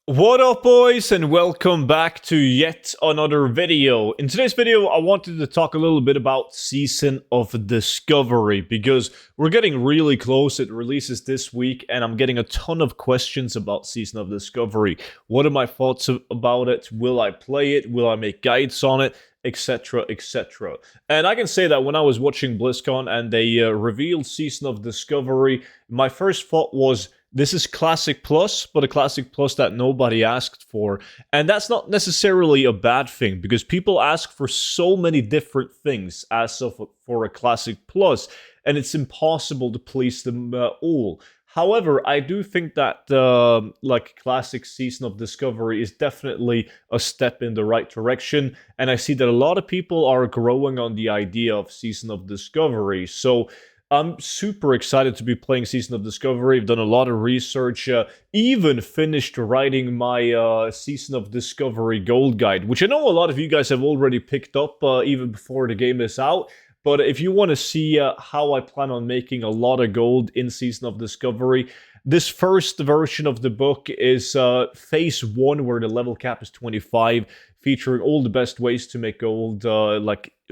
What up, boys, and welcome back to yet another video. In today's video, I wanted to talk a little bit about Season of Discovery because we're getting really close. It releases this week, and I'm getting a ton of questions about Season of Discovery. What are my thoughts about it? Will I play it? Will I make guides on it? Etc, etc. And I can say that when I was watching BlizzCon and they revealed Season of Discovery, my first thought was, this is Classic Plus, but a Classic Plus that nobody asked for. And that's not necessarily a bad thing, because people ask for so many different things for a Classic Plus, and it's impossible to please them all. However, I do think that Classic Season of Discovery is definitely a step in the right direction, and I see that a lot of people are growing on the idea of Season of Discovery. So I'm super excited to be playing Season of Discovery. I've done a lot of research, even finished writing my Season of Discovery Gold Guide, which I know a lot of you guys have already picked up even before the game is out. But if you want to see how I plan on making a lot of gold in Season of Discovery, this first version of the book is Phase 1, where the level cap is 25, featuring all the best ways to make gold,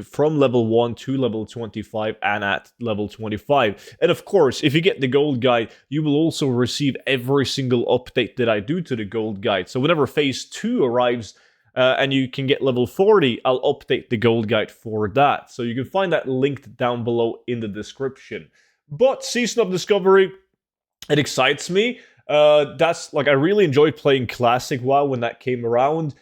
from level 1 to level 25 and at level 25. And of course, if you get the gold guide, you will also receive every single update that I do to the gold guide. So whenever Phase 2 arrives, and you can get level 40, I'll update the gold guide for that. So you can find that linked down below in the description. But Season of Discovery, it excites me. I really enjoyed playing Classic WoW when that came around.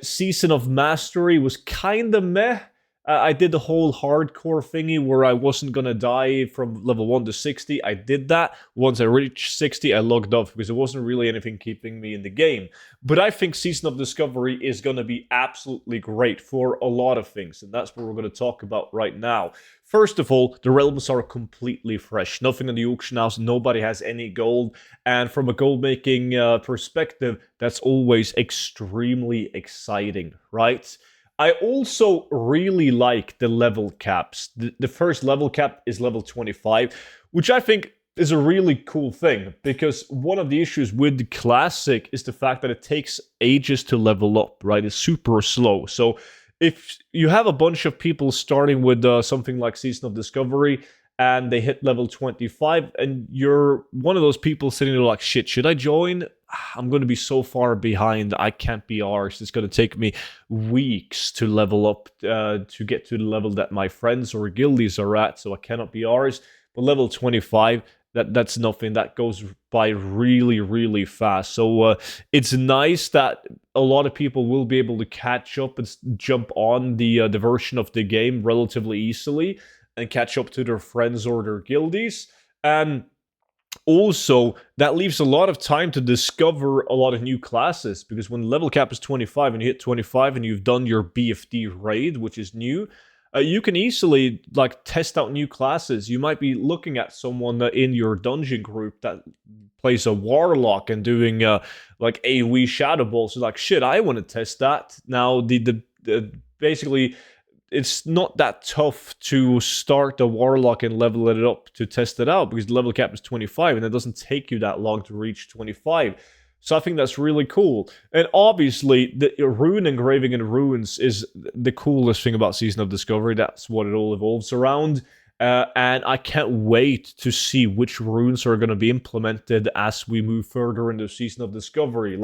Season of Mastery was kinda meh. I did the whole hardcore thingy where I wasn't gonna die from level 1 to 60. I did that. Once I reached 60, I logged off because there wasn't really anything keeping me in the game. But I think Season of Discovery is gonna be absolutely great for a lot of things, and that's what we're gonna talk about right now. First of all, the realms are completely fresh. Nothing in the auction house, nobody has any gold, and from a gold making perspective, that's always extremely exciting, right? I also really like the level caps. The first level cap is level 25, which I think is a really cool thing, because one of the issues with the Classic is the fact that it takes ages to level up, right? It's super slow. So if you have a bunch of people starting with something like Season of Discovery, and they hit level 25, and you're one of those people sitting there like, shit, should I join? I'm going to be so far behind, I can't be arsed. It's going to take me weeks to level up, to get to the level that my friends or guildies are at, so I cannot be arsed. But level 25, that's nothing. That goes by really, really fast. So it's nice that a lot of people will be able to catch up and jump on the version of the game relatively easily, and catch up to their friends or their guildies. And also, that leaves a lot of time to discover a lot of new classes, because when level cap is 25 and you hit 25 and you've done your BFD raid, which is new, you can easily test out new classes. You might be looking at someone in your dungeon group that plays a warlock and doing AoE shadow balls. So shit, I want to test that. Now basically, it's not that tough to start a warlock and level it up to test it out, because the level cap is 25 and it doesn't take you that long to reach 25. So I think that's really cool. And obviously, the rune engraving in runes is the coolest thing about Season of Discovery. That's what it all evolves around. And I can't wait to see which runes are going to be implemented as we move further into Season of Discovery.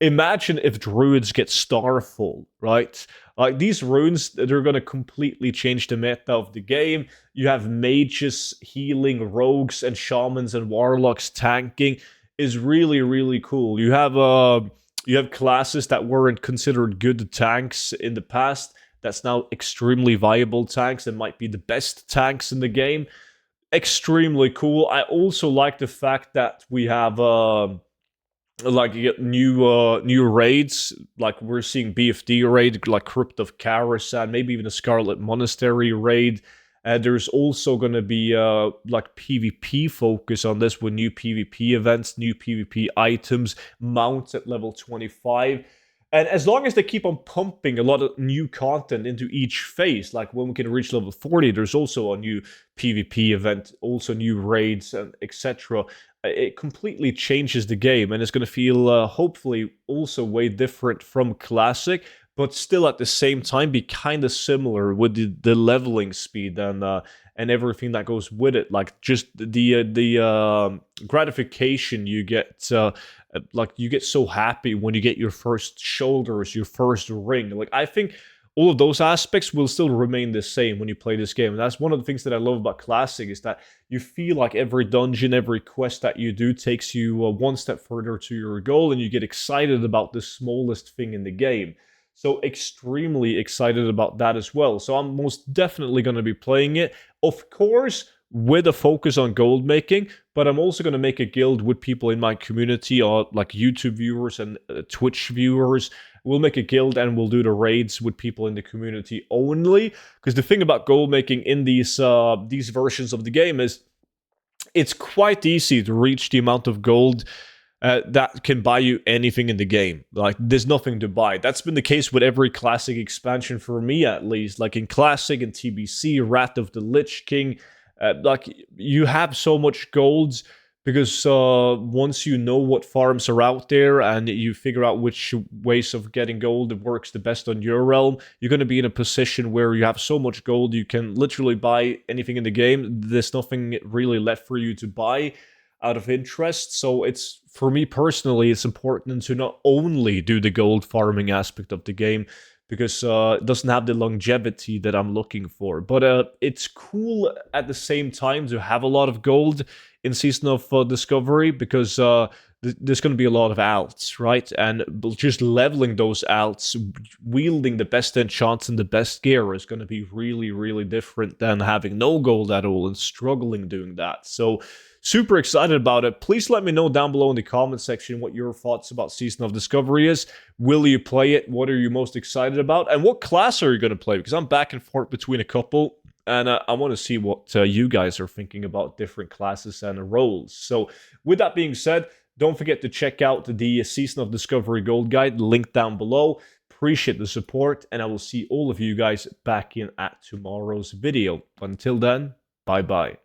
Imagine if druids get Starfall, right? These runes, they're going to completely change the meta of the game. You have mages healing, rogues and shamans and warlocks tanking. Is really, really cool. You have classes that weren't considered good tanks in the past. That's now extremely viable tanks and might be the best tanks in the game. Extremely cool. I also like the fact that we have you get new raids, like we're seeing BFD raid, like Crypt of Karasan, maybe even a Scarlet Monastery raid. There's also going to be PvP focus on this, with new PvP events, new PvP items, mounts at level 25. And as long as they keep on pumping a lot of new content into each phase, like when we can reach level 40, there's also a new PvP event, also new raids, and etc. It completely changes the game, and it's going to feel hopefully also way different from Classic, but still at the same time be kind of similar with the leveling speed and everything that goes with it, like just the gratification you get. Like you get so happy when you get your first shoulders, your first ring. Like I think all of those aspects will still remain the same when you play this game. And that's one of the things that I love about Classic, is that you feel like every dungeon, every quest that you do takes you one step further to your goal, and you get excited about the smallest thing in the game. So extremely excited about that as well. So I'm most definitely going to be playing it. Of course, with a focus on gold making, but I'm also going to make a guild with people in my community, or like YouTube viewers and Twitch viewers. We'll make a guild and we'll do the raids with people in the community only. Because the thing about gold making in these versions of the game is it's quite easy to reach the amount of gold that can buy you anything in the game. Like, there's nothing to buy. That's been the case with every Classic expansion for me, at least. Like in Classic and TBC, Wrath of the Lich King, like you have so much gold because once you know what farms are out there and you figure out which ways of getting gold works the best on your realm, you're going to be in a position where you have so much gold you can literally buy anything in the game. There's nothing really left for you to buy out of interest. So it's, for me personally, it's important to not only do the gold farming aspect of the game, because it doesn't have the longevity that I'm looking for. But it's cool at the same time to have a lot of gold in Season of Discovery, because there's going to be a lot of alts, right? And just leveling those alts, wielding the best enchants and the best gear is going to be really, really different than having no gold at all and struggling doing that. So super excited about it. Please let me know down below in the comment section what your thoughts about Season of Discovery is. Will you play it? What are you most excited about? And what class are you going to play? Because I'm back and forth between a couple, and I want to see what you guys are thinking about different classes and roles. So with that being said, don't forget to check out the Season of Discovery Gold Guide, link down below. Appreciate the support, and I will see all of you guys back in at tomorrow's video. Until then, bye-bye.